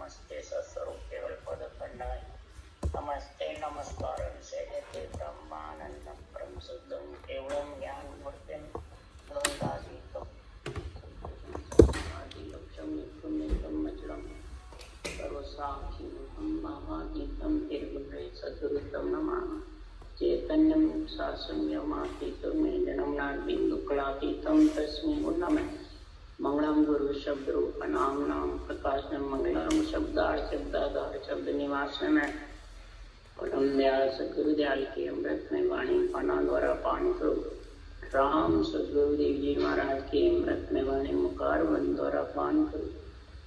नमस्ते सत्स्वरूप केवल पद खंडाय नमस्ते नमस्कारं सेयते ब्रह्मानंदं परम शुद्धं केवलं ज्ञानमूर्तिं द्वंद्वातीतं आदिलक्ष्यं नित्यं अचलं सर्वसाक्षिरूपं भावातीतं निर्गुणे सद्गुरुं नमामि चैतन्यं शासनयमातीतं निर्जनं नार्बिन्दुकलातीतं तस्मै नमः मंगलम गुरु शब्द रूप नाम नाम प्रकाशनम मंगलम शब्दार शब्दाधार शब्द निवासन परम दयाल सदगुरु दयाल की अमृत में वाणी पाना द्वारा पान करो राम सदगुरु देव जी महाराज की अमृत में वाणी मुकार वन द्वारा पान करो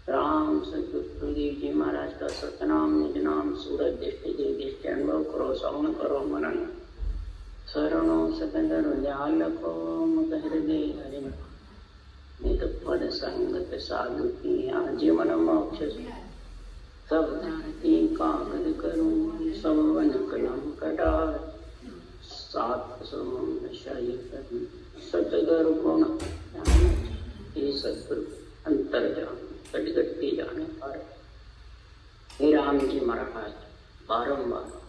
राम सदगुरु देव जी महाराज का सतनाम निज नाम सूरज दृष्टि देव दृष्टि अनुभव करो श्रवण करो मनन शरणो सतंदर दयाल को मुख हृदय हरि नित पद संगत साधु की जीवन मोक्ष सब धरती कागद करूं सब वन कलम कटार सात समुद्र शाही करूं सतगुरु गुण ये सतगुरु अंतर जान कट कट के जाने पर हे राम जी महाराज बारंबार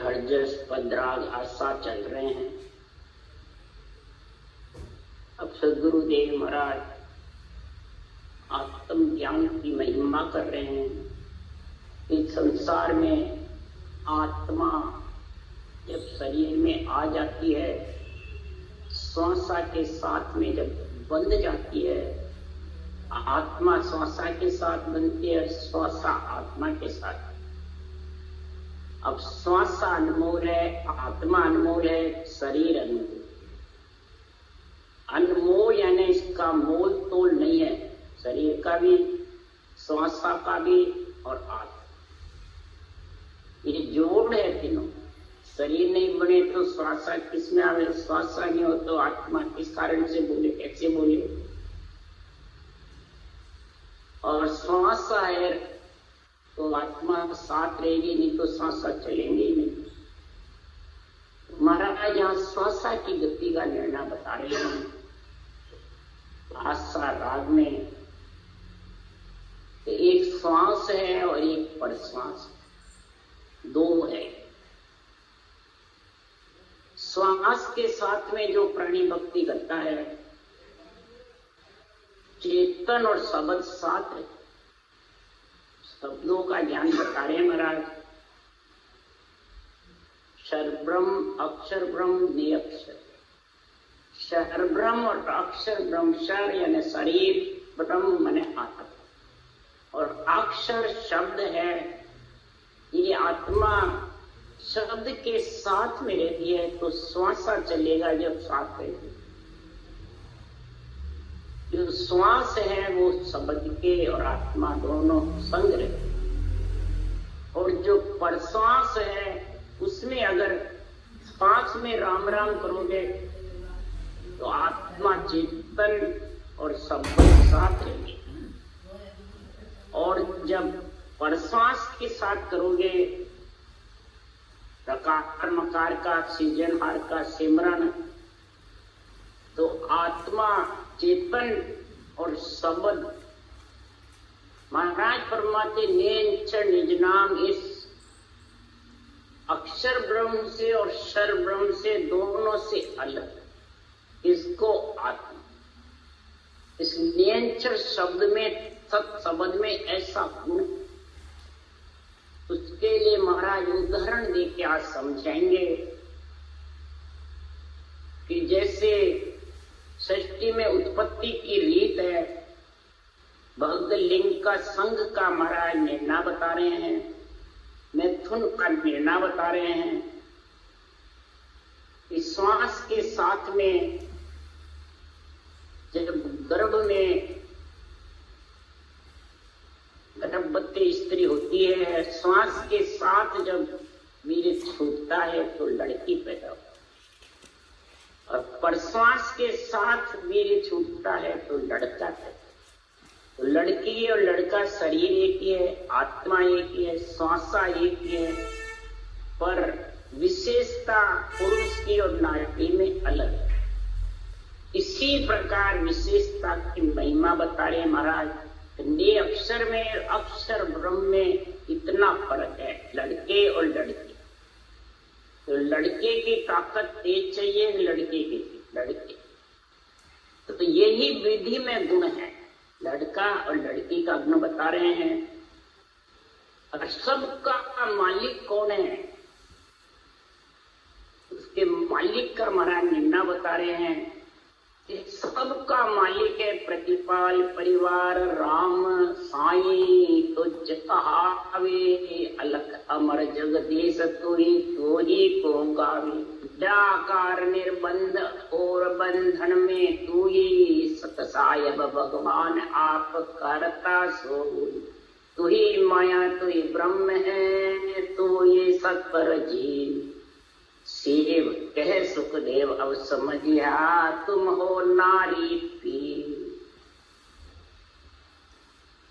हरजस पदराग आशा चल रहे हैं। अब सदगुरु देव महाराज आत्म ज्ञान की महिमा कर रहे हैं। इस संसार में आत्मा जब शरीर में आ जाती है, श्वासा के साथ में जब बंध जाती है, आत्मा श्वासा के साथ बनती है, श्वासा आत्मा के साथ। अब श्वास अनमोल है, आत्मा अनमोल है, शरीर अनमोल। अनमोल यानी इसका मोल तोल नहीं है, शरीर का भी, श्वास का भी और आत्मा। ये जोड़ है तीनों। शरीर नहीं बने तो श्वास किस में आवे, श्वास नहीं हो तो आत्मा किस कारण से बोले, कैसे बोले। और श्वास है तो आत्मा साथ रहेगी, नहीं तो सांस चलेंगे ही नहीं। महाराज यहाँ श्वासा की गति का निर्णय बता रहे हैं। आशा राग में एक श्वास है और एक परश्वास, दो है। श्वास के साथ में जो प्राणी भक्ति करता है, चेतन और शब्द साथ है। शब्दों का ज्ञान बता रहे हैं महाराज। क्षर ब्रह्म, अक्षर ब्रह्म, निरक्षर। क्षर ब्रह्म और अक्षर ब्रह्म, क्षर यानी शरीर, ब्रह्म माने आत्मा, और अक्षर शब्द है। ये आत्मा शब्द के साथ में रहती है तो श्वासा चलेगा जब साथ रहेगी। जो श्वास है वो शब्द के और आत्मा दोनों संग रहते। और जो परश्वास है उसमें अगर श्वास में राम राम करोगे तो आत्मा चेतन और शब्द साथ रहेंगे। और जब परश्वास के साथ करोगे प्रकार मकार का, सृजनहार का सिमरन, तो आत्मा चेतन और शब्द महाराज परमात्मा ने निज नाम इस अक्षर ब्रह्म से और क्षर ब्रह्म से दोनों से अलग, इसको आत्मा, इस नियंचर शब्द में, सत शब्द में ऐसा गुण, उसके लिए महाराज उदाहरण दे के आज समझाएंगे कि जैसे सृष्टि में उत्पत्ति की रीत है, भक्त लिंग का संघ का महाराज निर्णय बता रहे हैं, मैथुन का निर्णय बता रहे हैं। इस श्वास के साथ में जब गर्भ में गर्भवती स्त्री होती है, श्वास के साथ जब वीर्य छूटता है तो लड़की पैदा होती है, और परश्वास के साथ वीर्य छूटता है तो लड़का पैदा। तो लड़की और लड़का शरीर एक ही है, आत्मा एक ही है, श्वासा एक ही है, पर विशेषता पुरुष की और नारी में अलग है। इसी प्रकार विशेषता की महिमा बता रहे महाराज। ने अक्षर में अक्षर ब्रह्म में इतना फर्क है, लड़के और लड़की। तो लड़के की ताकत तेज चाहिए, लड़के तो यही विधि में गुण है। लड़का और लड़की का गुण बता रहे हैं। और सबका मालिक कौन है? उसके मालिक का महाराज निर्णय बता रहे हैं कि सबका मालिक है प्रतिपाल परिवार राम साई। तो जहावे अलख अमर जगदीश तो ही को गावे। डाकार निर्बंध और बंधन में तू ही सतसायब भगवान आप करता सो। तू ही माया तू ही ब्रह्म है, तू ये सत्पर जीव। शिव कह सुखदेव अब समझिया, तुम हो नारी पीर।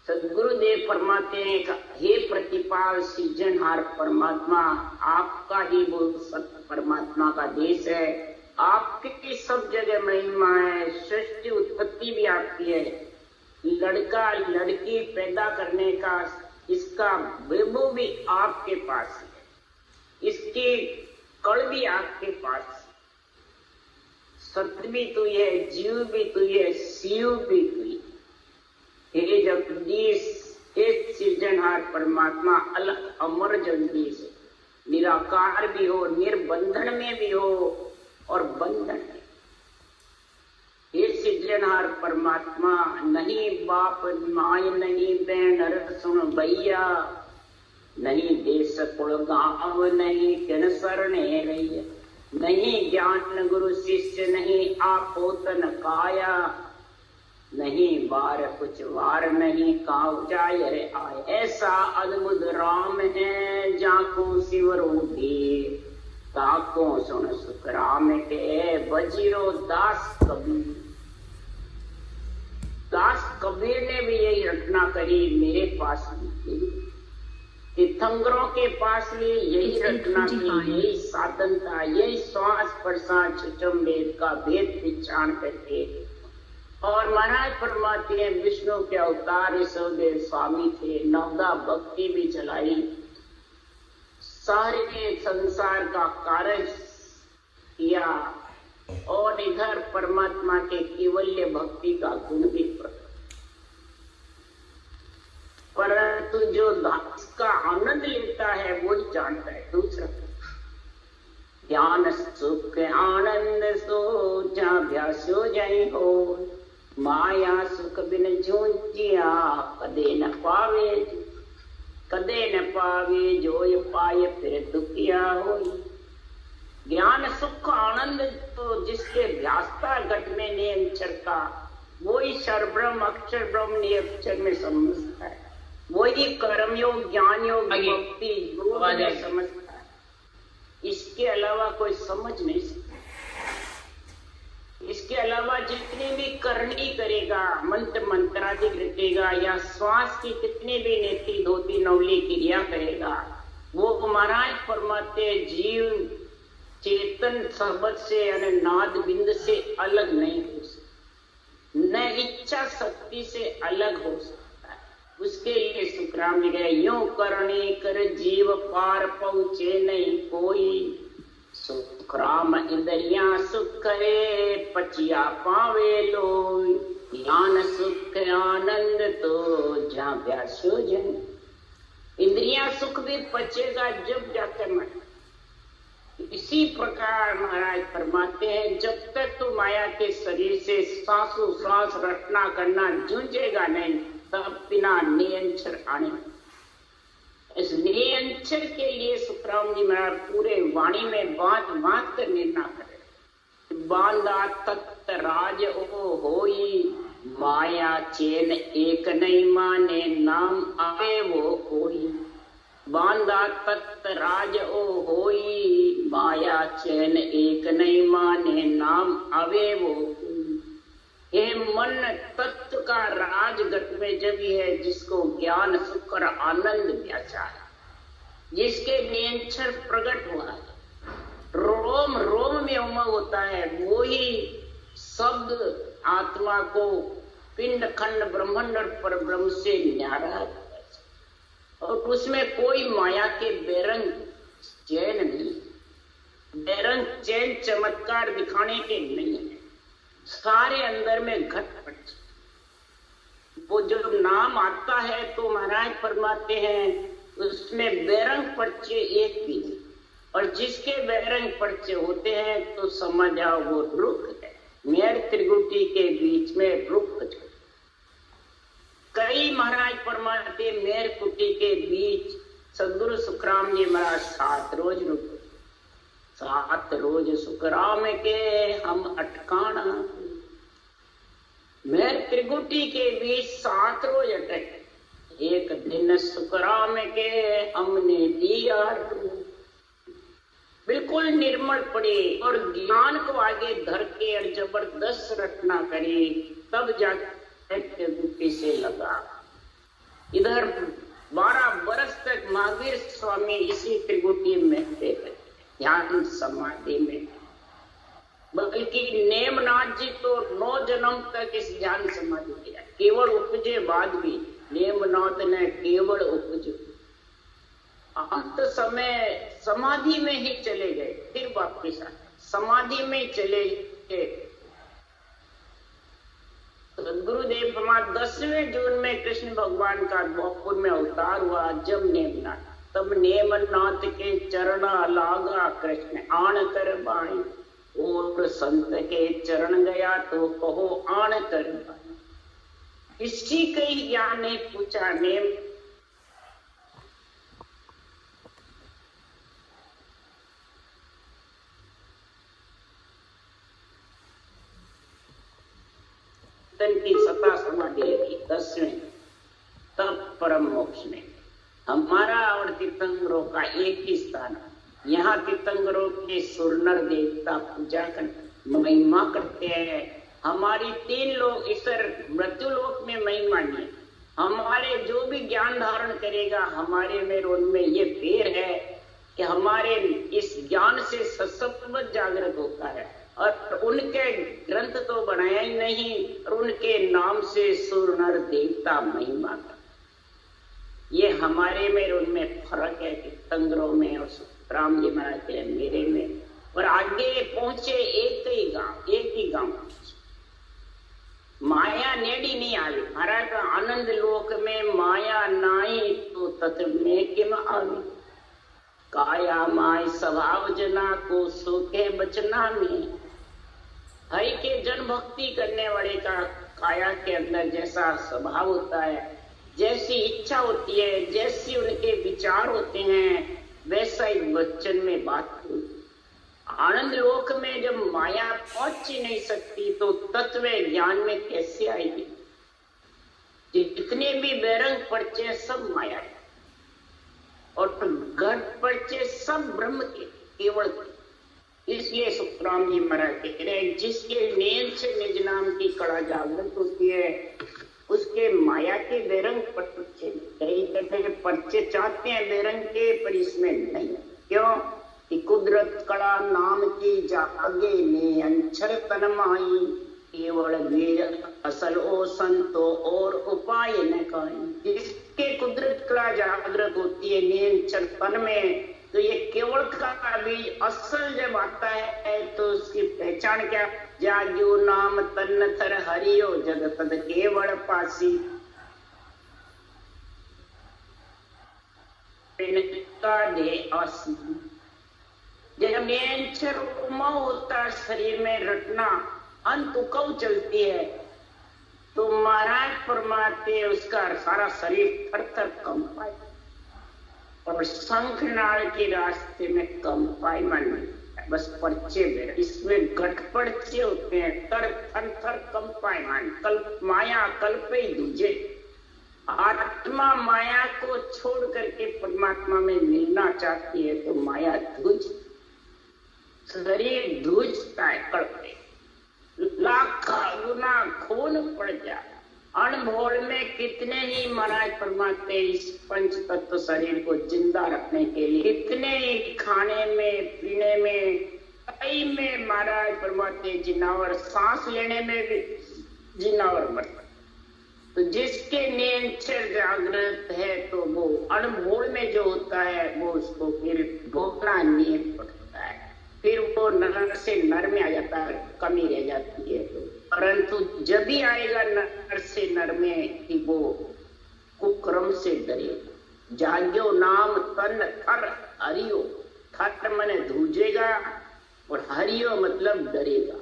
सदगुरुदेव फरमाते हैं, हे प्रतिपाल सृजनहार परमात्मा, आपका ही वो सत्य परमात्मा का देश है। आपकी सब जगह महिमा है, सृष्टि उत्पत्ति भी आपकी है। लड़का लड़की पैदा करने का इसका वैभव भी आपके पास है, इसकी कड़ भी आपके पास। सत्य भी तू है, जीव भी तू है, शिव भी तू है। हे जगदीश, हे सृजनहार परमात्मा, अलग अमर जगदीश, निराकार भी हो, निर्बंधन में भी हो और बंधन में। हे सृजनहार परमात्मा, नहीं बाप माय नहीं बहन सुन भैया, नहीं देश कुल गांव नहीं किन सरणे रैया। नहीं ज्ञान गुरु शिष्य नहीं आपो तन काया। नहीं बार कुछ वार नहीं काव जाय रे आए। ऐसा अद्भुत राम है जाको शिवरो दे। ताको सुन सुख राम के बजीरो दास कबीर। दास कबीर ने भी यही रचना करी, मेरे पास भी तीर्थंकरों के पास भी यही रचना की, यही साधन था, यही श्वास प्रश्वास छुचम वेद का भेद पहचान करके। और महाराज फरमाते हैं विष्णु के अवतार ऋषभदेव स्वामी थे, नवदा भक्ति भी चलाई, सारे संसार का कार्य किया और इधर परमात्मा के केवल्य भक्ति का गुण भी प्रकट। परंतु जो इसका आनंद लेता है वो ही जानता है। दूसरा ज्ञान सुख आनंद सो जाभ्यासो जय हो। माया सुख बिन जूझिया कदे न पावे। कदे न पावे जो ये पाए फिर दुखिया हो। ज्ञान सुख आनंद तो जिसके व्यासता घट में नियंचर का, वही सर्वब्रह्म अक्षर ब्रह्म नियंचर में समझता है। वही कर्म योग ज्ञान योग भक्ति योग में समझता है। इसके अलावा कोई समझ नहीं सकता। इसके अलावा जितनी भी करनी करेगा, मंत्र मंत्राधिक रखेगा या श्वास की कितनी भी नेति धोती नवली क्रिया करेगा, वो महाराज फरमाते जीव चेतन शब्द से यानी नाद बिंद से अलग नहीं हो सकता, न इच्छा शक्ति से अलग हो सकता। उसके लिए सुखराम जी गए, यूं करने कर जीव पार पहुंचे नहीं कोई। सुखराम इंद्रिया सुख करे पचिया पावे लोई। ज्ञान सुख आनंद तो जाभ्यासो जन। इंद्रिया सुख भी पचेगा जब जाकर मन। इसी प्रकार महाराज फरमाते हैं, जब तक तू माया के शरीर से सांसों सांस रटना करना जूझेगा नहीं, तब बिना नियंत्रण आने। इस नियंत्रण के लिए सुखराम जी महाराज पूरे वाणी में बात बात कर निर्णय करे। बांधा तख्त राज ओ होई। माया चैन एक नहीं माने नाम आए वो कोई। बांधा तख्त राज ओ होई। माया चैन एक नहीं माने नाम आवे वो कोई। ये मन तत्व का राजगत में जब है जिसको ज्ञान सुख और आनंद व्याचा है, जिसके नियंत्रण प्रकट हुआ है, रोम रोम में उमंग होता है, वो ही शब्द आत्मा को पिंड खंड ब्रह्मांड और परब्रह्म से न्यारा है। और उसमें कोई माया के बेरंग चैन नहीं, बेरंग चैन चमत्कार दिखाने के नहीं है, सारे अंदर में घटपट। वो जो नाम आता है तो महाराज फरमाते हैं उसमें बेरंग पर्चे एक भी नहीं, और जिसके बेरंग पर्चे होते हैं तो समझ आओ वो रुख है, मेर त्रिगुटी के बीच में रुख। कई महाराज फरमाते मेर कुटी के बीच सदगुरु सुखराम जी महाराज 7 रोज रुके, 7 रोज सुखराम के हम अटकाना, मेर त्रिगुटी के बीच 7 रोज अटके, एक दिन सुखराम के हमने दिया। बिल्कुल निर्मल पड़े और ज्ञान को आगे धर के और जबरदस्त रटना करे, तब जाकर त्रिगुटी से लगा। इधर 12 वर्ष तक महावीर स्वामी इसी त्रिगुटी में थे, ध्यान समाधि में। बल्कि नेमनाथ जी तो 9 जन्म तक इस ध्यान समाधि किया, केवल उपजे बाद भी नेमनाथ ने केवल उपजे, अंत समय समाधि में ही चले गए, फिर वापिस आए समाधि में चले गए। गुरुदेव प्रमाण 10वें जून में कृष्ण भगवान का द्वापर में अवतार हुआ, जब नेमनाथ, तब नेमनाथ के चरणा लागा कृष्ण आन कर बाई, और संत के चरण गया तो कहो आन कर बाई। किसी के ही ज्ञान ने पूछा नेम की सता समाधि लगी 10वें, तब परम मोक्ष में। हमारा और तीर्थंकरों का एक ही स्थान, यहाँ तीर्थंकरों के सुरनर देवता पूजा कर महिमा करते हैं। हमारी 3 लोग ईश्वर मृत्युलोक में महिमा नहीं, हमारे जो भी ज्ञान धारण करेगा हमारे में उनमें ये फेर है कि हमारे इस ज्ञान से सत्सत्व जागृत होता है, और उनके ग्रंथ तो बनाया ही नहीं, और उनके नाम से सुर नर देवता महिमा कर। ये हमारे में उनमें फर्क है कि तंगरों में और राम जी महाराज के मेरे में। और आगे पहुंचे एक ही गांव माया नेड़ी नहीं आई। महाराज का आनंद लोक में माया नाई तो तत्व में किम आवी, काया माय स्वभाव जना को सोखे बचना में। हरि के जन भक्ति करने वाले का काया के अंदर जैसा स्वभाव होता है, जैसी इच्छा होती है, जैसी उनके विचार होते हैं, वैसा ही वचन में बात होती। आनंद लोक में जब माया पहुंच ही नहीं सकती तो तत्व ज्ञान में कैसे आएगी? जितने भी बेरंग पर्चे सब माया है, और घट पर्चे सब ब्रह्म के केवल। इसलिए सुखराम जी महाराज कह रहे हैं, जिसके नेम से निज नाम की कड़ा जागृत होती है उसके माया के बेरंग पर्चे, कई तरह के पर्चे चाहते हैं बेरंग के, पर इसमें नहीं। क्यों कि कुदरत कड़ा नाम की जागे ने अंचर तनमाई, केवल वेद असल ओ संतो और उपाय न काई। जिसके कुदरत कड़ा जागृत होती है नेम तन में, तो ये केवल का बीज असल जब आता है तो उसकी पहचान क्या? जाग्यो नाम तन थर हरियो जग तद केवल पासी। दे आसी जब नेंचर उमा होता शरीर में रटना अंत कब चलती है तो महाराज फरमाते उसका सारा शरीर थर थर कंपाए, और शंखनाल के रास्ते में कंपायमान नहीं, बस पर्चे में इसमें घटपर्चे होते हैं, तर थर थर कंपायमान। कल्प माया कल्पे दूजे, आत्मा माया को छोड़ करके परमात्मा में मिलना चाहती है तो माया धुज, शरीर धुजता है, कड़पे, लाख गुना खून पड़ जाए अनमोल में कितने ही महाराज परमात्मा इस पंच तत्व शरीर को जिंदा रखने के लिए कितने ही खाने में पीने में कई में महाराज परमात्मा जिनावर सांस लेने में भी जिनावर मरता। तो जिसके नेचर जागृत है तो वो अनमोल में जो होता है वो उसको फिर भोगना नहीं पड़ता है, फिर वो नर से नर में आ जाता है, कमी रह जाती है। तो परंतु जब भी आएगा नर से नर में कि वो कुक्रम से डरेगा। जाग्यो नाम तन थर हरियो, थर मने धूजेगा और हरियो मतलब डरेगा।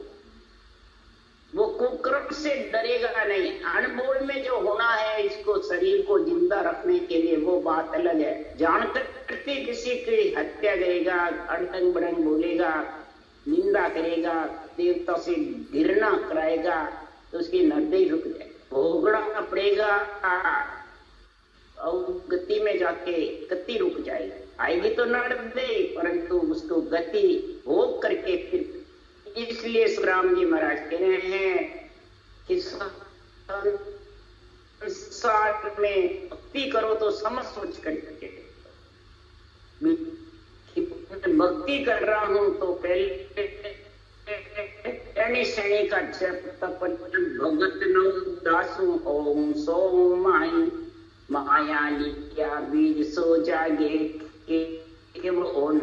वो कुक्रम से डरेगा नहीं। अनमोल में जो होना है इसको शरीर को जिंदा रखने के लिए वो बात अलग है। जानकर करते किसी की हत्या करेगा, अड़ंग बड़ंग बोलेगा, निंदा करेगा, देवता से घृणा कराएगा तो उसकी नर्दे रुक जाए, भोगना पड़ेगा और गति में जाके गति रुक जाएगी। आएगी तो नर्दे परंतु उसको गति भोग करके फिर। इसलिए राम जी महाराज कह रहे हैं कि संसार में भक्ति करो तो समझ सोच करके, भक्ति कर रहा हूं तो पहले श्रेणी का जप तप भगत नो दासु ओम सो माई माया लिया बीज सो जागे के वो ओन।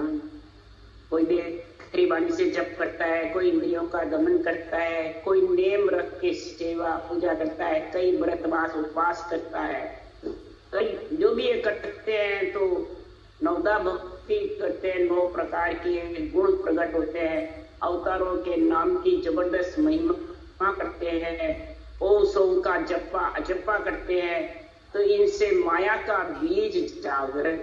कोई वाणी से जप करता है, कोई इंद्रियों का दमन करता है, कोई नेम रख के सेवा पूजा करता है, कई व्रतवास उपवास करता है, कई जो भी ये करते हैं तो नवदा भक्ति करते हैं, 9 प्रकार के गुण प्रकट होते हैं, अवतारों के नाम की जबरदस्त महिमा करते हैं, ओम सोम का जपा करते हैं। तो इनसे माया का बीज जागृत,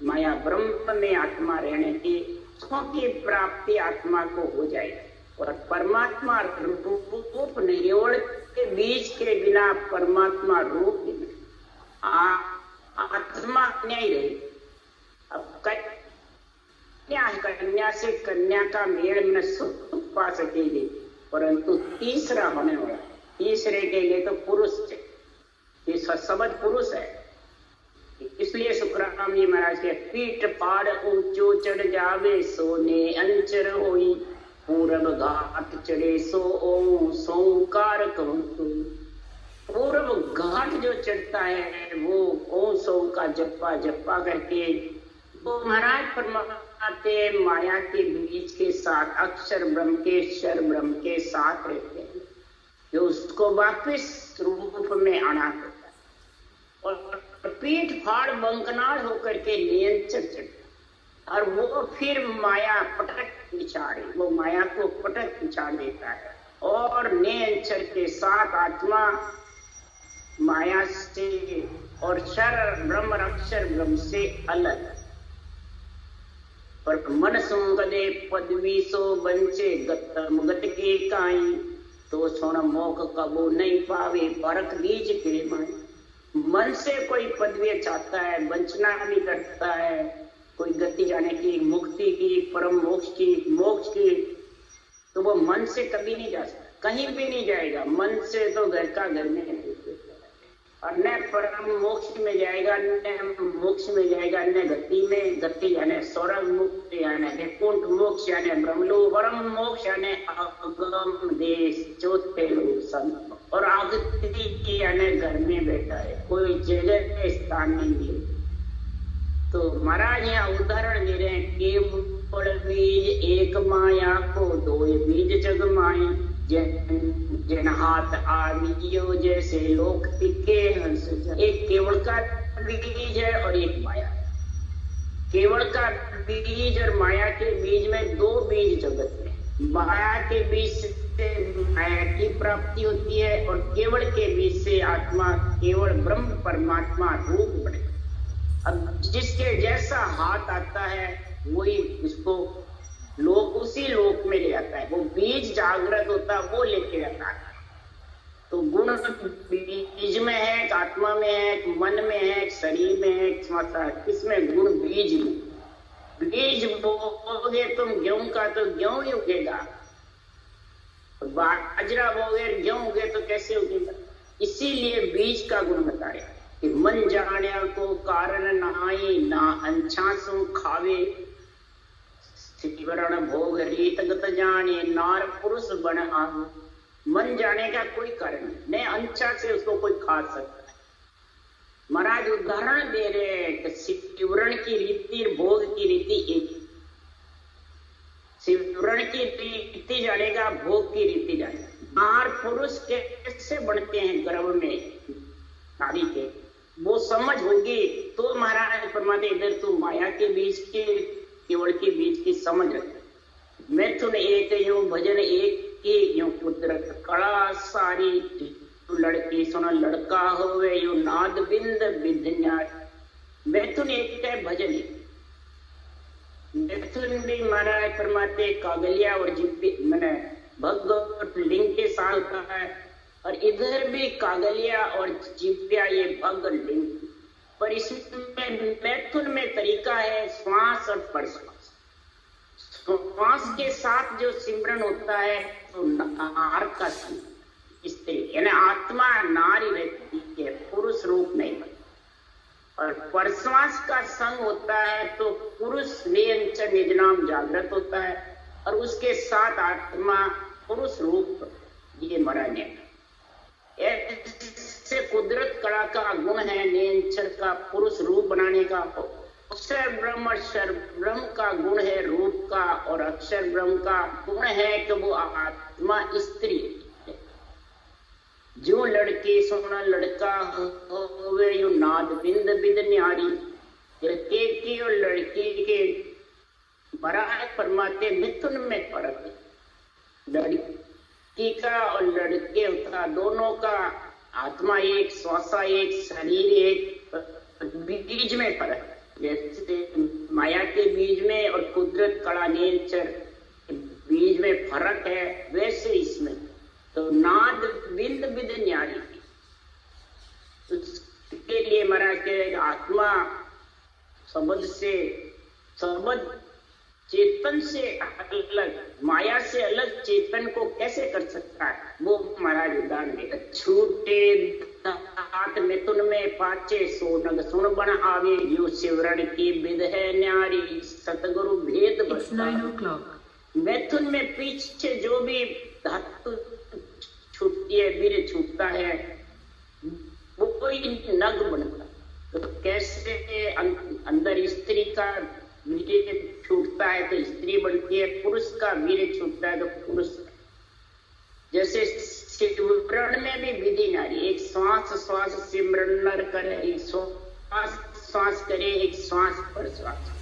माया ब्रह्म में आत्मा रहने की की प्राप्ति आत्मा को हो जाएगी। और परमात्मा रूप नहीं, और के बीज के बिना परमात्मा रूप नहीं, आत्मा नहीं रही। अब कन्या से कन्या का मेल में सुख पा सकेगी, परंतु तीसरा होने वाला, तीसरे के लिए तो पुरुष ये सबद पुरुष है। इसलिए सुखराम जी महाराज के पीठ पाड़ ऊंचो चढ़ जावे सोने अंचर होई, पूरब घाट चढ़े सो ओम सोमकार कहूं। पूरब घाट जो चढ़ता है वो ओम सोम का जप्पा करके वो महाराज परमात्मा माया के बीज के साथ अक्षर ब्रह्म के क्षर ब्रह्म के साथ रहते हैं, जो उसको वापिस रूप में आना करता है। और पीठ फाड़ बंकनाड़ होकर के नियंत्रण चढ़ता, और वो फिर माया पटक पिछाड़े, वो माया को पटक पिछाड़ देता है। और नियंत्रण के साथ आत्मा माया से और क्षर ब्रह्म अक्षर ब्रह्म से अलग। पर मन सुंगदे पदवी सो बंचे गतम गत के काई, तो सोन मोख कबो नहीं पावे परख बीज के माई। मन से कोई पदवी चाहता है, वंचना भी करता है, कोई गति जाने की, मुक्ति की, परम मोक्ष की, तो वो मन से कभी नहीं जा सकता, कहीं भी नहीं जाएगा। मन से तो घर का घर में, और न परम मोक्ष में जाएगा, न मोक्ष में जाएगा, न गति में। गति यानी स्वर्ग मुक्ति, यानी वैकुंठ मोक्ष, यानी ब्रह्मलोक, परम मोक्ष यानी अगम देश चौथे लोक, और आगति यानी घर में बैठा है, कोई जगह स्थान नहीं है। तो महाराज यहाँ उदाहरण दे रहे हैं, केवल बीज एक माया को दो बीज जग माई, जन हाथ आवियो जैसे लोक तिके हंस। एक केवल का बीज है और एक माया। केवल का बीज और माया के बीज में 2 बीज जगत में। माया के बीज से माया की प्राप्ति होती है और केवल के बीज से आत्मा केवल ब्रह्म परमात्मा रूप बने। अब जिसके जैसा हाथ आता है वही उसको लोक, उसी लोक में ले आता है। वो बीज जागृत होता है, वो लेके आता है। तो गुण बीज में है, एक आत्मा में है, एक मन में है, एक शरीर में है, एक श्मशान। किसमें? गुण बीज में। बीज बोगे तुम गेहूं का तो गेहूं ही उगेगा, बाजरा बोगे गेहूं उगे तो कैसे उगेगा? इसीलिए बीज का गुण बताया कि मन जाण्या को कारण नाई ना अंछासु खावे, सिवरण भोग रीत गत जाने नार पुरुष बन आव। मन जाने का कोई कारण नहीं, अंछा से उसको कोई खा सकता है। महाराज उदाहरण दे रहे हैं कि सिवरण की रीति भोग की रीति एक, सिवरण की रीति जानेगा, भोग की रीति जानेगा। नार पुरुष कैसे बनते हैं गर्भ में नारी के, वो समझ होगी तो महाराज परमात्मा इधर तू माया के बीच के केवल के बीच की समझ रखे। मैथुन एक यूं भजन एक की यूं कुदरत कड़ा सारी, लड़की सुन लड़का होवे यूं नाद बिंद विधन्याय। मैथुन एक है भजन एक। मैथुन भी महाराज परमात्मा कागलिया और जिब्बी मैंने भग लिंग के साथ होता है, और इधर भी कागलिया और जिब्बिया ये भग लिंग। पर इसमें मैथुन में तरीका है श्वास और परश्वास। श्वास के साथ जो सिमरन होता है तो नार का संग, स्त्री यानी आत्मा नारी रहती है, पुरुष रूप नहीं बनता। और परश्वास का संग होता है तो पुरुष नियंच निज नाम जागृत होता है, और उसके साथ आत्मा पुरुष रूप ये मरने से कुदरत कला का गुण है नियंचर का पुरुष रूप बनाने का। अक्षर ब्रह्म का गुण है रूप का, और अक्षर ब्रह्म का गुण है कि वो आत्मा स्त्री है। जो लड़की सोना लड़का होवे यू नाद बिंद बिद न्यारी। लड़के की और लड़की के महाराज परमात्मा मिथुन में फर्क है। लड़की का और लड़के का दोनों का आत्मा एक, श्वासा एक, शरीर एक, बीज में फर्क है। जैसे माया के बीज में और कुदरत कला नेचर बीज में फर्क है, वैसे इसमें तो नाद बिंद बिद न्यारी। उसके लिए महाराज के आत्मा शब्द से, शब्द चेतन से अलग, माया से अलग चेतन को कैसे कर सकता है, वो महाराज उदाहरण देगा। छूटे दांत मिथुन में पाचे सोनग सुन बन आवे, यू शिवरण की विद है न्यारी सतगुरु भेद बता। मिथुन में पीछे जो भी धातु छूटती है, वीर छूटता है, वो कोई नग बनता। तो कैसे अंदर स्त्री का वीर छूटता है तो स्त्री बनती है, पुरुष का वीर छूटता है तो पुरुष। जैसे सिमरन में भी विधि नारी, एक श्वास श्वास सिमरन करे, एक श्वास श्वास करे, एक श्वास पर श्वास।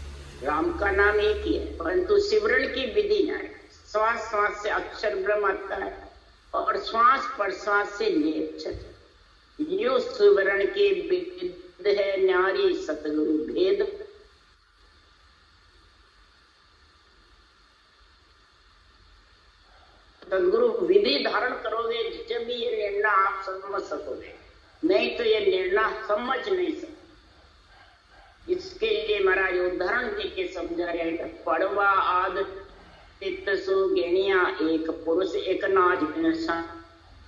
राम का नाम एक ही है, परंतु सिमरन की विधि नारी। श्वास श्वास से अक्षर ब्रह्म आता है, और श्वास पर श्वास से नियंचर। यो सिमरन की विध है नारी सतगुरु भेद। सदगुरु विधि धारण करोगे जब भी ये निर्णय आप समझ सकोगे, नहीं तो ये निर्णय समझ नहीं सकते। इसके लिए महाराज उदाहरण देके समझा रहे हैं। पड़वा आद तित्सु गेणिया, एक पुरुष एक नाज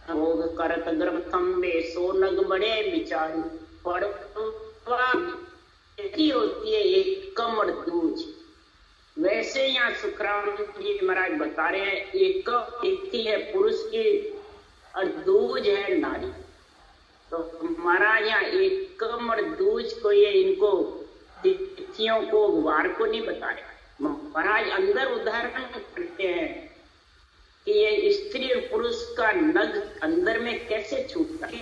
भोग करत गर्भ थम्बे, सो नग बड़े विचार। पड़वा होती है एक कमर दूज। वैसे यहाँ सुखराम जी महाराज बता रहे हैं, एक ही है पुरुष की और दूज है नारी। तो महाराज यहाँ एक और दूज को, ये इनको तिथियों को वार को नहीं बता रहे। महाराज अंदर उदाहरण करते हैं कि ये स्त्री और पुरुष का नग अंदर में कैसे छूटता है,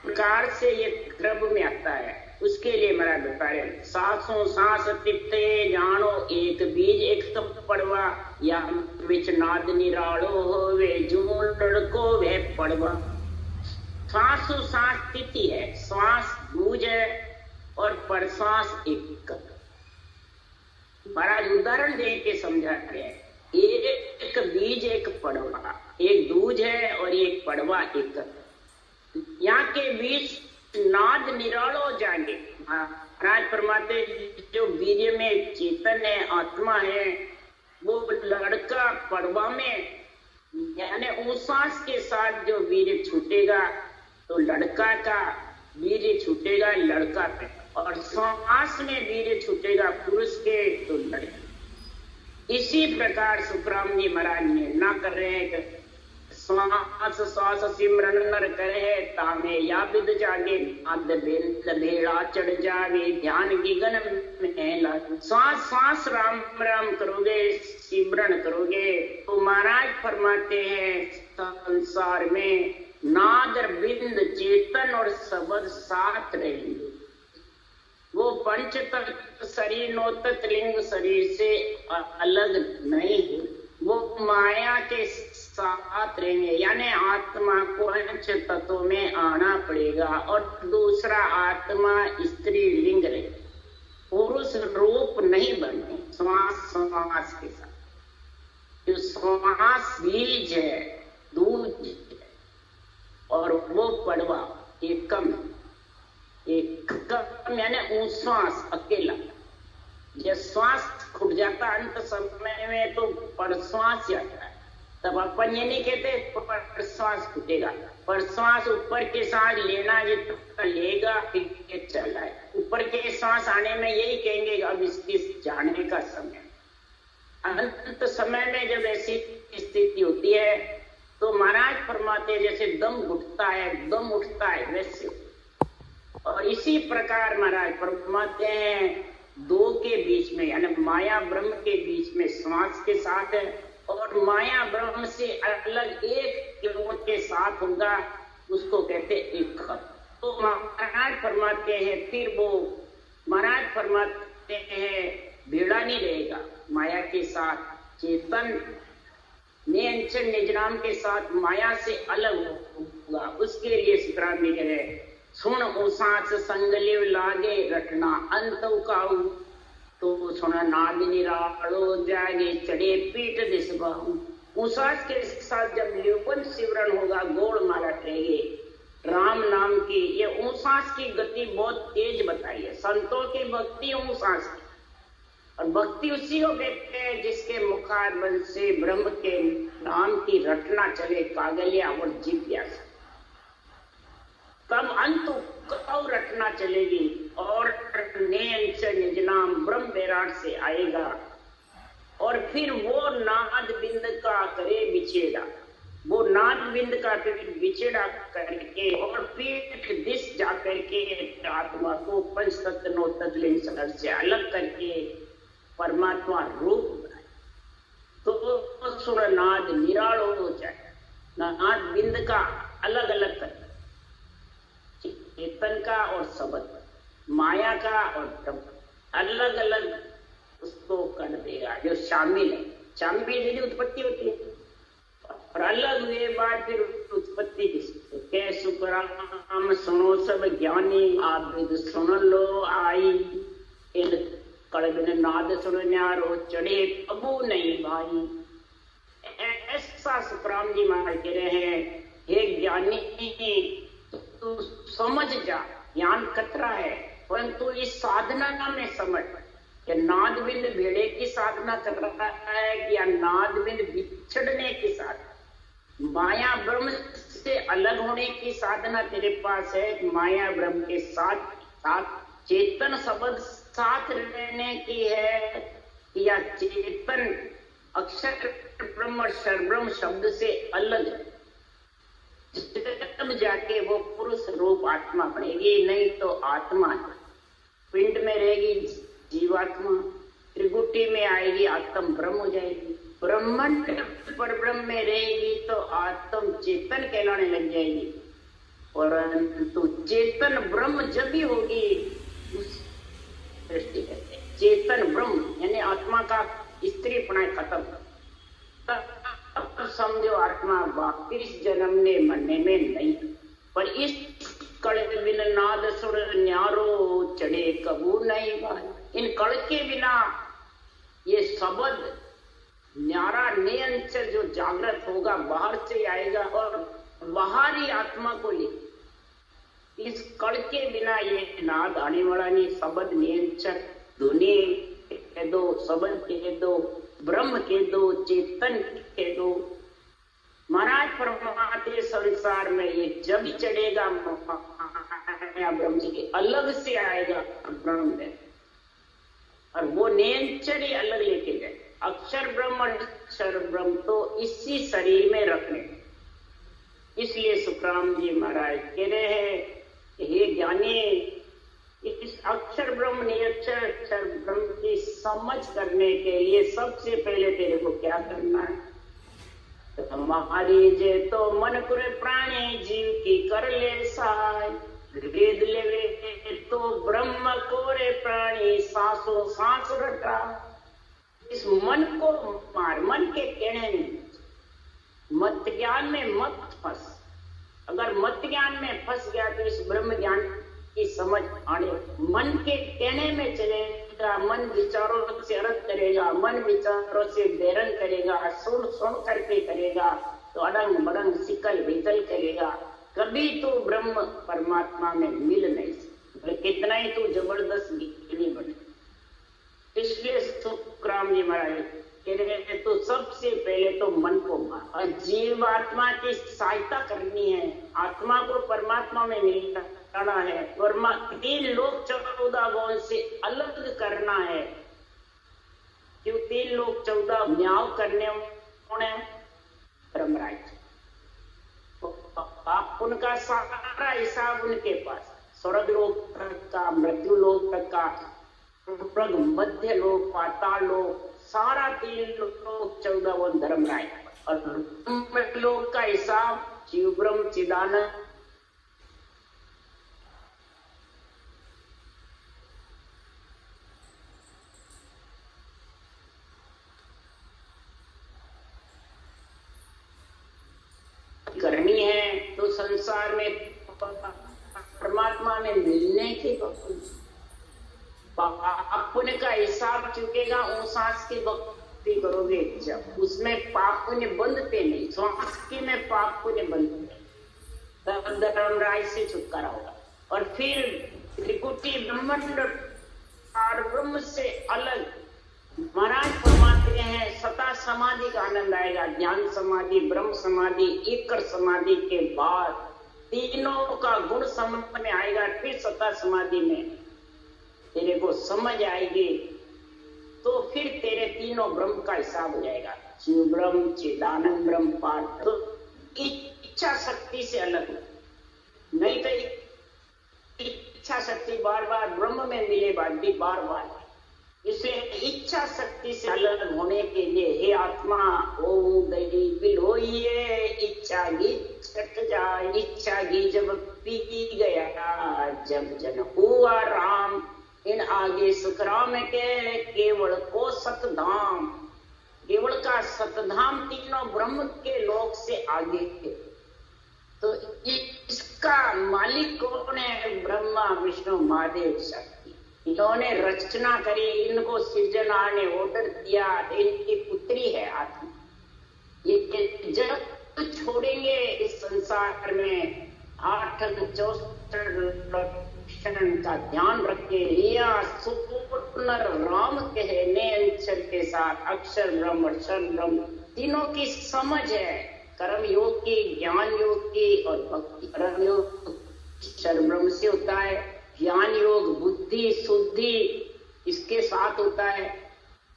प्रकार से ये गर्भ में आता है। उसके लिए महाराज बता रहे, सांसों सांस तिप्ते जानो, एक बीज एक पड़वा, या विच नाद निरालो होवे, जो लड़को वह पड़वा। सांसों सांस तिथि है, श्वास दूज है और परश्वास एक। महाराज उदाहरण दे के समझा रहे हैं, एक बीज एक पड़वा, एक दूज है और एक पड़वा एक। यहाँ के बीच नाद निरालो जाएंगे। महाराज परमात्मा जो वीर्य में चेतन है, आत्मा है, वो लड़का पड़वा में, यानी उस सांस के साथ जो वीर्य छूटेगा तो लड़का का वीर्य छूटेगा लड़का पे, और श्वास में वीर्य छूटेगा पुरुष के तो लड़की। इसी प्रकार सुखराम जी महाराज निर्णय कर रहे हैं कि श्वास श्वास सिमरन नर करे तामे या विद जागे, नाद बिंद भेड़ा चढ़ जावे ध्यान की गन में लागे। श्वास श्वास राम राम करोगे, सिमरन करोगे तो महाराज फरमाते हैं संसार में नाद बिंद चेतन और शब्द साथ रहेंगे। वो पंच तत्व शरीर नौ तत्व लिंग शरीर से अलग नहीं है, वो माया के साथ रहेंगे। यानी आत्मा को पंच तत्वों में आना पड़ेगा, और दूसरा आत्मा स्त्री लिंग रहे, पुरुष रूप नहीं बने श्वास श्वास के साथ। जो श्वास बीज है, दूध है, और वो पड़वा एकम यानी श्वास अकेला। जब श्वास खुट जाता अंत समय में तो परश्वास आता है, तब अपन ये नहीं कहते परश्वास खुटेगा। परश्वास ऊपर के सांस लेना जितना लेगा फिर चल रहा है, ऊपर के सांस आने में यही कहेंगे अब इसके जाने का समय। अंत समय में जब ऐसी स्थिति होती है तो महाराज फरमाते जैसे दम घुटता है, दम उठता है वैसे। और इसी प्रकार महाराज फरमाते हैं दो के बीच में यानी माया ब्रह्म के बीच में श्वास के साथ है, और माया ब्रह्म से अलग एक के साथ होगा, उसको कहते एक खत। तो महाराज फरमाते हैं फिर वो महाराज फरमाते हैं भेड़ा नहीं रहेगा माया के साथ, चेतन नियंचन निजनाम के साथ माया से अलग होगा। उसके लिए सुखराम जी कह रहे सुन उसास संगलिव लागे रटना अंत उकाऊ, तो सुना नाद निराड़ो जागे चढ़े पीठ दिस बाहू। उसास के साथ जब लियोपन सिमरन होगा, गोड़ माला रहेगी राम नाम की। ये उसास की गति बहुत तेज बताई है संतों की भक्ति उसास की, और भक्ति उसी को कहते हैं जिसके मुखारबंद से ब्रह्म के नाम की रटना चले कागलिया और जिज्ञासा। तब अंत कब रटना चलेगी और निजनाम ब्रह्म विराट से आएगा, और फिर वो नाद बिंद का करे बिछेड़ा, वो नाद बिंद का फिर बिछेड़ा करके और पीठ दिश जा करके आत्मा को पंच तत्व नौ तत्व लिंग शरीर से अलग करके परमात्मा रूप बनाए। तो सुर नाद निरालो हो जाए, नाद बिंद का अलग अलग कर, चेतन का और शब्द, माया का और ब्रह्म अलग अलग उसको कर देगा। जो शामिल है, शामिल यदि उत्पत्ति होती है और अलग हुए बाद फिर उत्पत्ति किसकी? कै सुखराम सुनो सब ज्ञानी आप विद सुन लो आई, इन कड़बिन नाद सुन न्यारो चढ़े अबू नहीं भाई। ऐसा सुखराम जी महाराज कह रहे हैं हे ज्ञानी तू समझ जा, ज्ञान कतरा है परंतु इस साधना में समझ कि नाद बिंद भेड़े की साधना कर रहा है या नाद बिंद बिछड़ने की साधना, माया ब्रह्म से अलग होने की साधना तेरे पास है, माया ब्रह्म के साथ साथ चेतन शब्द साथ रहने की है, या चेतन अक्षर ब्रह्म और सर्वब्रह्म शब्द से अलग है। तब जाके वो पुरुष रूप आत्मा बनेगी, नहीं तो आत्मा पिंड में रहेगी जीवात्मा, त्रिगुटी में आएगी आत्म ब्रह्म हो जाएगी, ब्रह्मन पर ब्रह्म में रहेगी तो आत्म चेतन कहलाने लग जाएगी। परंतु चेतन ब्रह्म जब भी होगी उस दृष्टि कहते हैं चेतन ब्रह्म यानी आत्मा का स्त्री पना खत्म, समझो आत्मा वापिस जन्म ने मरने में नहीं। पर इस कड़ बिन नाद सुर न्यारो चढ़े कबू नहीं भाई। इन कड़ के बिना ये शब्द न्यारा नियंचर जो जागृत होगा बाहर से आएगा और बाहरी आत्मा को ले। इस कड़ के बिना ये नाद आने वाला नहीं। शब्द नियंचर धुनी कह दो, शब्द कह दो, ब्रह्म कह दो, चेतन कह दो। महाराज फरमाते संसार में ये जब चढ़ेगा ब्रह्म जी के अलग से आएगा ब्रह्म में, और वो नेमचरी अलग लेके गए। अक्षर ब्रह्म और अक्षर ब्रह्म तो इसी शरीर में रखने, इसलिए सुखराम जी महाराज कह रहे हैं, हे ज्ञानी, इस अक्षर ब्रह्म निरक्षर अक्षर ब्रह्म की समझ करने के लिए सबसे पहले तेरे को क्या करना है? हमारी जे तो मन करे प्राणी जीव की कर ले सहाय, वेद लेवे तो ब्रह्म कोरे प्राणी सांसों सांस रटा। इस मन को मार, मन के कहने में, मत ज्ञान में मत फंस। अगर मत ज्ञान में फंस गया तो इस ब्रह्म ज्ञान की समझ आने, मन के कहने में चलेगा, मन विचारों से अर्थ करेगा, मन विचारों से बेरंग करेगा, सुन सुन करके करेगा तो अडंग बडंग सिकल विकल करेगा, कभी तो ब्रह्म परमात्मा में मिल नहीं सकता, कितना ही तो जबरदस्त गिनी बने। इसलिए सुखराम जी महाराज कह रहे हैं, तो सबसे पहले तो मन को मार, और जीव आत्मा की सहायता करनी है, आत्मा को परमात्मा में मिलाना है, तीन लोक 14 गुण से अलग करना है। क्यों 3 लोक 14 न्याय करने कौन है? ब्रह्मराज। आप उनका सारा हिसाब उनके पास, स्वर्ग लोक तक का, मृत्यु लोक तक का, मध्य लोक, पाताल लोक, सारा 3 लोक 14 वो धर्मराय, और लोक का हिसाब जीव ब्रह्म चिदानंद करनी है। तो संसार में परमात्मा में मिलने के पुण्य का हिसाब चुकेगा, वो सांस की भक्ति करोगे जब, उसमें पाप पुण्य बंधते नहीं, श्वास के में पाप पुण्य बंधते, तब धर्मराज से छुटकारा होगा। और फिर त्रिकुटी ब्रह्मांड और ब्रह्म से अलग महाराज फरमाते हैं, सता समाधि का आनंद आएगा। ज्ञान समाधि, ब्रह्म समाधि, एकर समाधि के बाद तीनों का गुण समझ में आएगा। फिर सता समाधि में तेरे को समझ आएगी, तो फिर तेरे तीनों ब्रह्म का हिसाब हो जाएगा, शिव ब्रह्म, चिदानंद ब्रह्म, पाठ। तो इच्छा शक्ति से अलग नहीं, तो इच्छा शक्ति बार बार ब्रह्म में मिले बाद भी बार बार, इसलिए इच्छा शक्ति से अलग होने के लिए हे आत्मा ओम दही बिलोइए, इच्छा गी छट जाए, इच्छा गी जब पी गया, जब जन हुआ राम, इन आगे सुखराम के केवल को सतधाम, केवल का सतधाम तीनों ब्रह्म के लोक से आगे थे। तो इसका मालिक कौन है? ब्रह्मा विष्णु महादेव शक्ति। इन्होंने रचना करी, इनको सृजना ने ऑर्डर दिया, इनकी पुत्री है आत्मा। ये जब छोड़ेंगे इस संसार में 864 का ध्यान रखे, लिया सुपूर्ण राम कहने अक्षर के साथ, अक्षर ब्रह्म अक्षर ब्रह्म तीनों की समझ है, कर्म योग की, ज्ञान योग की और भक्ति। कर्म योग अक्षर ब्रह्म से होता है, ज्ञान योग बुद्धि शुद्धि इसके साथ होता है,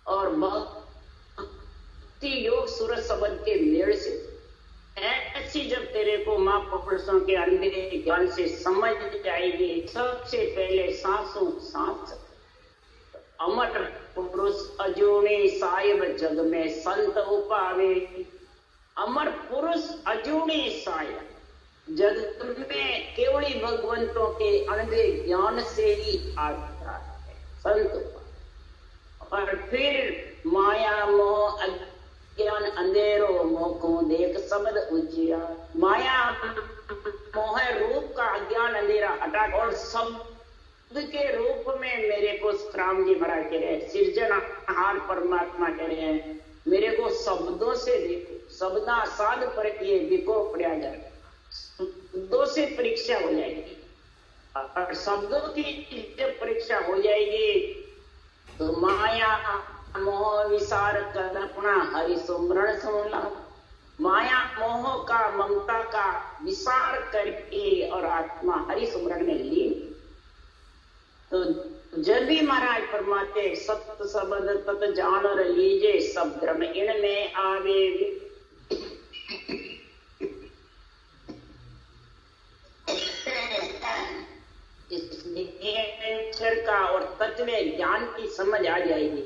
और भक्ति योग सूरज शब्द के मेल से। ऐसी जब तेरे को महापुरुषों के अंधेरे ज्ञान से समझ जाएगी, सबसे पहले सांसों सांस अमर पुरुष अजूणी साहिब जग में संत उपावे। अमर पुरुष अजूणी साहिब जग में केवली भगवंतों के अंधे ज्ञान से ही आता है संत। और फिर माया मोह ज्ञान अंधेरो मोको देख शब्द उजिया, माया मोह रूप का अज्ञान अंधेरा हटा, और शब्द के रूप में मेरे को राम जी महाराज कह रहे हैं, सृजनहार परमात्मा कह रहे हैं, मेरे को शब्दों से देखो, शब्दा साध पर किए विको पड़ा जाए, शब्दों से परीक्षा हो जाएगी। और शब्दों की जब परीक्षा हो जाएगी तो माया मोह विसार कर अपना हरि सुमरण सुनला, माया मोह का ममता का विसार करके और आत्मा हरि सुमरन में लीन। तो जब भी महाराज फरमाते सत्य सबद तत जान लीजे सब धर्म इनमें आवे। अक्षर का और तत्व ज्ञान की समझ आ जाएगी,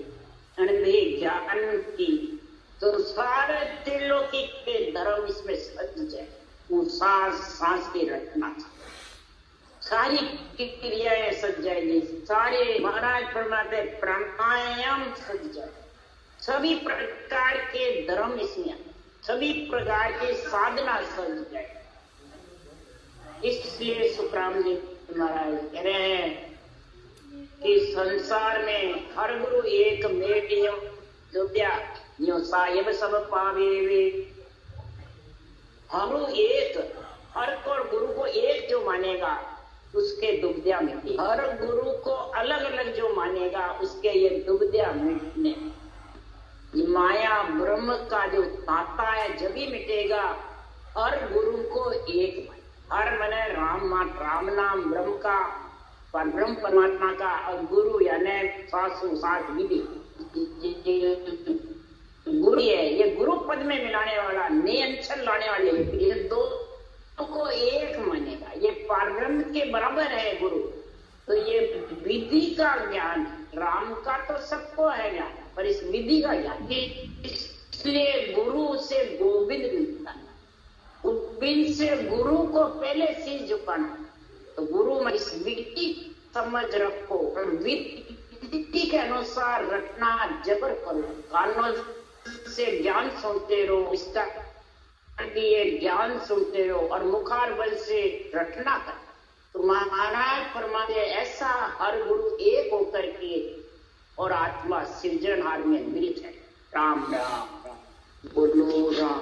अनभे ज्ञान की, तो सारे त्रिलोकी के धर्म इसमें सज जाए। वो सांस की रखना, सारी क्रियाएं सज जाएगी, सारे महाराज फरमाते प्राणायाम सज जाए, सभी प्रकार के धर्म इसमें, सभी प्रकार की साधना सज जाए। इसलिए सुखराम जी महाराज कह रहे हैं कि संसार में हर गुरु एक मेटियो दुब्या यो साहेब सब पावे वे। हर एक, हर को गुरु को एक जो मानेगा उसके दुब्या मिटे, हर गुरु को अलग अलग जो मानेगा उसके ये दुब्या मिटने। माया ब्रह्म का जो ताता है जब भी मिटेगा। हर गुरु को एक, हर मने राम नाम ब्रह्म का, पर ब्रह्म परमात्मा का, और गुरु यानी सासु सास विधि गुरु है, ये गुरु पद में मिलाने वाला, नियंत्रण लाने वाले, ये दो को एक मानेगा। ये परब्रह्म के बराबर है गुरु। तो ये विधि का ज्ञान, राम का तो सबको है ज्ञान, पर इस विधि का ज्ञान, इसलिए गुरु से गोविंद मिलता है। गोविंद से गुरु को पहले सिर झुकाना। तो गुरु में इस विधि समझ रखो और विधि के अनुसार रखना जबर करो। कानों से ज्ञान सुनते रहो, इसका ये ज्ञान सुनते रहो और मुखार बल से रटना कर। तो महाराज फरमाते ऐसा हर गुरु एक होकर के और आत्मा सृजनहार में मिलित है। राम राम राम बोलो राम।